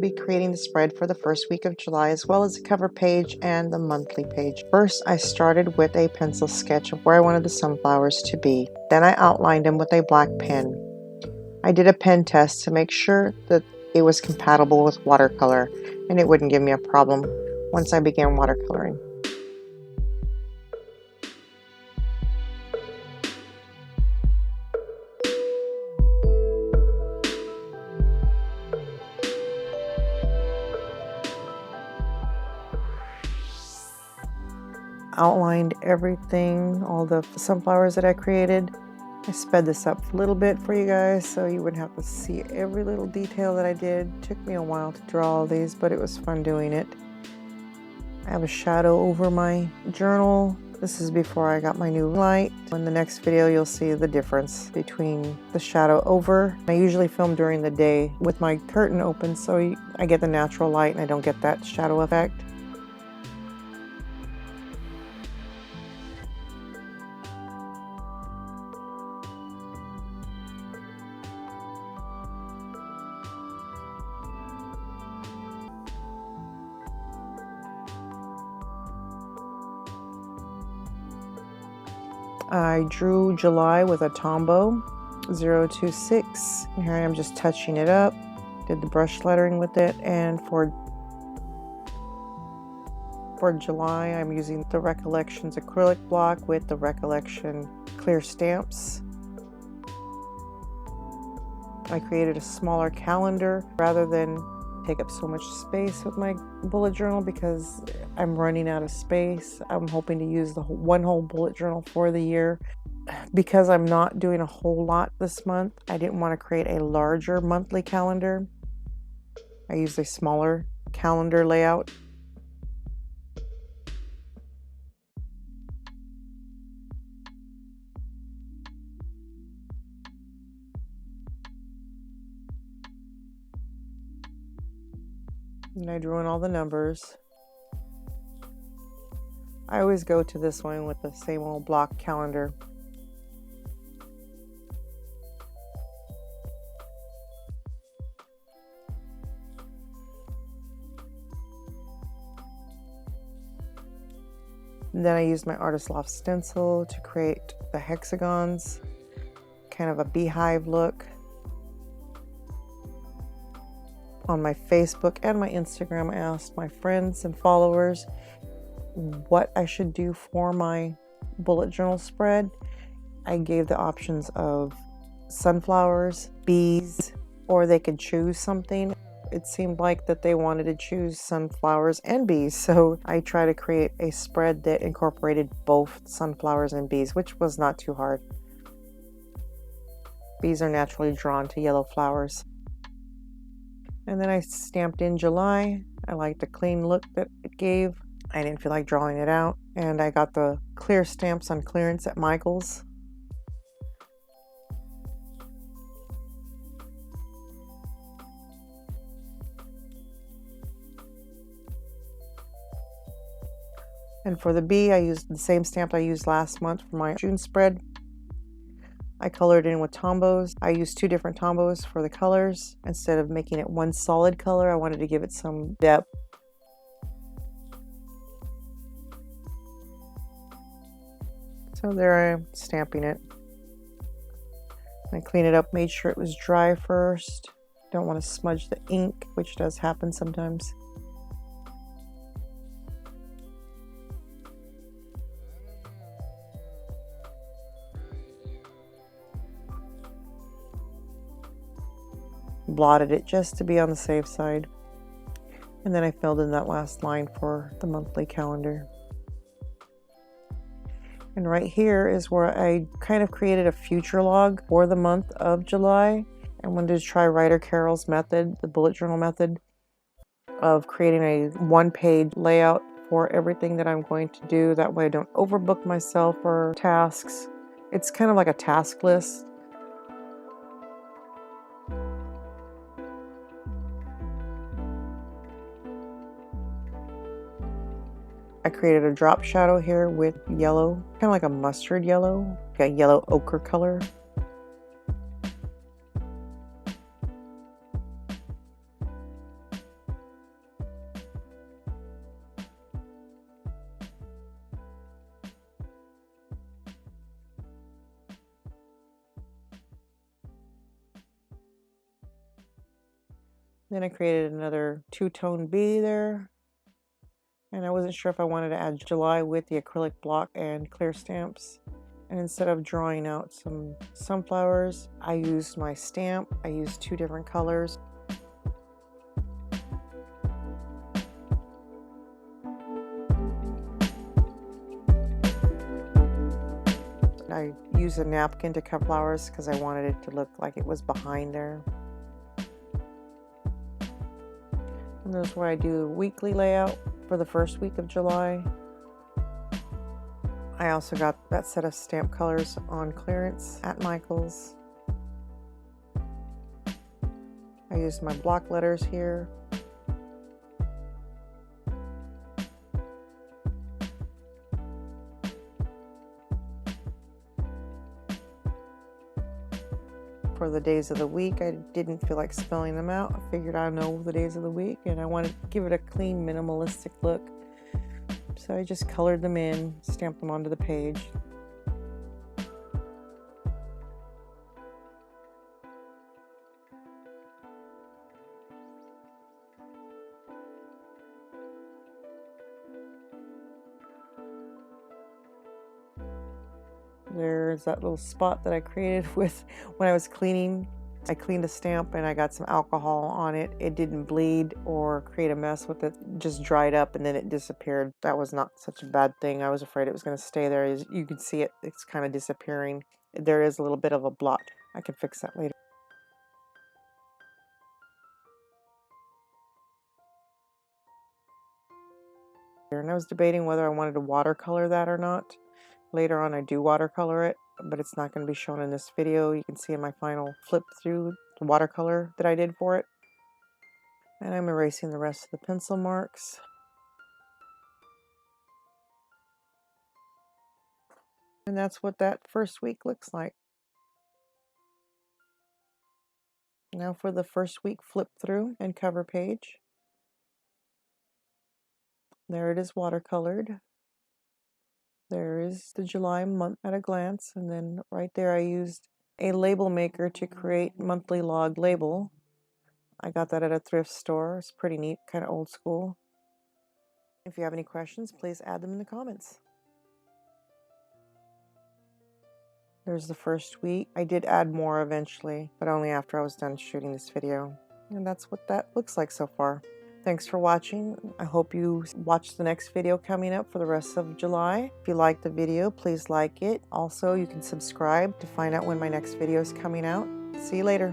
be creating the spread for the first week of July, as well as the cover page and the monthly page. First, I started with a pencil sketch of where I wanted the sunflowers to be. Then I outlined them with a black pen. I did a pen test to make sure that it was compatible with watercolor and it wouldn't give me a problem once I began watercoloring. Outlined everything, all the sunflowers that I created. I sped this up a little bit for you guys so you wouldn't have to see every little detail that I did. It took me a while to draw all these, but it was fun doing it. I have a shadow over my journal. This is before I got my new light. In the next video you'll see the difference between the shadow over. I usually film during the day with my curtain open so I get the natural light and I don't get that shadow effect. I drew July with a Tombow 026. Here I am just touching it up. Did the brush lettering with it, and for July I'm using the Recollections acrylic block with the Recollection clear stamps. I created a smaller calendar rather than take up so much space with my bullet journal because I'm running out of space. I'm hoping to use the one whole bullet journal for the year. Because I'm not doing a whole lot this month, I didn't want to create a larger monthly calendar. I used a smaller calendar layout. And I drew in all the numbers. I always go to this one with the same old block calendar. And then I used my Artist Loft stencil to create the hexagons, kind of a beehive look. On my Facebook and my Instagram, I asked my friends and followers what I should do for my bullet journal spread. I gave the options of sunflowers, bees, or they could choose something. It seemed like that they wanted to choose sunflowers and bees, so I tried to create a spread that incorporated both sunflowers and bees, which was not too hard. Bees are naturally drawn to yellow flowers. And then I stamped in July. I liked the clean look that it gave. I didn't feel like drawing it out. And I got the clear stamps on clearance at Michael's. And for the bee, I used the same stamp I used last month for my June spread. I colored in with Tombows. I used two different Tombows for the colors. Instead of making it one solid color, I wanted to give it some depth. So there I am, stamping it. I clean it up, made sure it was dry first. Don't want to smudge the ink, which does happen sometimes. Blotted it just to be on the safe side. And then I filled in that last line for the monthly calendar. And right here is where I kind of created a future log for the month of July. I wanted to try Writer Carol's method, the bullet journal method, of creating a one-page layout for everything that I'm going to do. That way I don't overbook myself for tasks. It's kind of like a task list. I created a drop shadow here with yellow, kind of like a mustard yellow, a yellow ochre color. Then I created another two-tone bee there. And I wasn't sure if I wanted to add July with the acrylic block and clear stamps. And instead of drawing out some sunflowers, I used my stamp. I used 2 different colors. I used a napkin to cut flowers because I wanted it to look like it was behind there. And this is where I do the weekly layout for the first week of July. I also got that set of stamp colors on clearance at Michael's. I used my block letters here. For the days of the week, I didn't feel like spelling them out. I figured I know the days of the week and I wanted to give it a clean, minimalistic look. So I just colored them in, stamped them onto the page. There's that little spot that I created with when I was cleaning. I cleaned a stamp and I got some alcohol on it. It didn't bleed or create a mess with it. It just dried up and then it disappeared. That was not such a bad thing. I was afraid it was going to stay there. As you can see, it's kind of disappearing. There is a little bit of a blot. I can fix that later. And I was debating whether I wanted to watercolor that or not. Later on I do watercolor it, but it's not going to be shown in this video. You can see in my final flip through the watercolor that I did for it. And I'm erasing the rest of the pencil marks. And that's what that first week looks like. Now for the first week flip through and cover page. There it is watercolored. There is the July month at a glance, and then right there I used a label maker to create monthly log label. I got that at a thrift store. It's pretty neat, kind of old school. If you have any questions, please add them in the comments. There's the first week. I did add more eventually, but only after I was done shooting this video. And that's what that looks like so far. Thanks for watching. I hope you watch the next video coming up for the rest of July. If you liked the video, please like it. Also, you can subscribe to find out when my next video is coming out. See you later.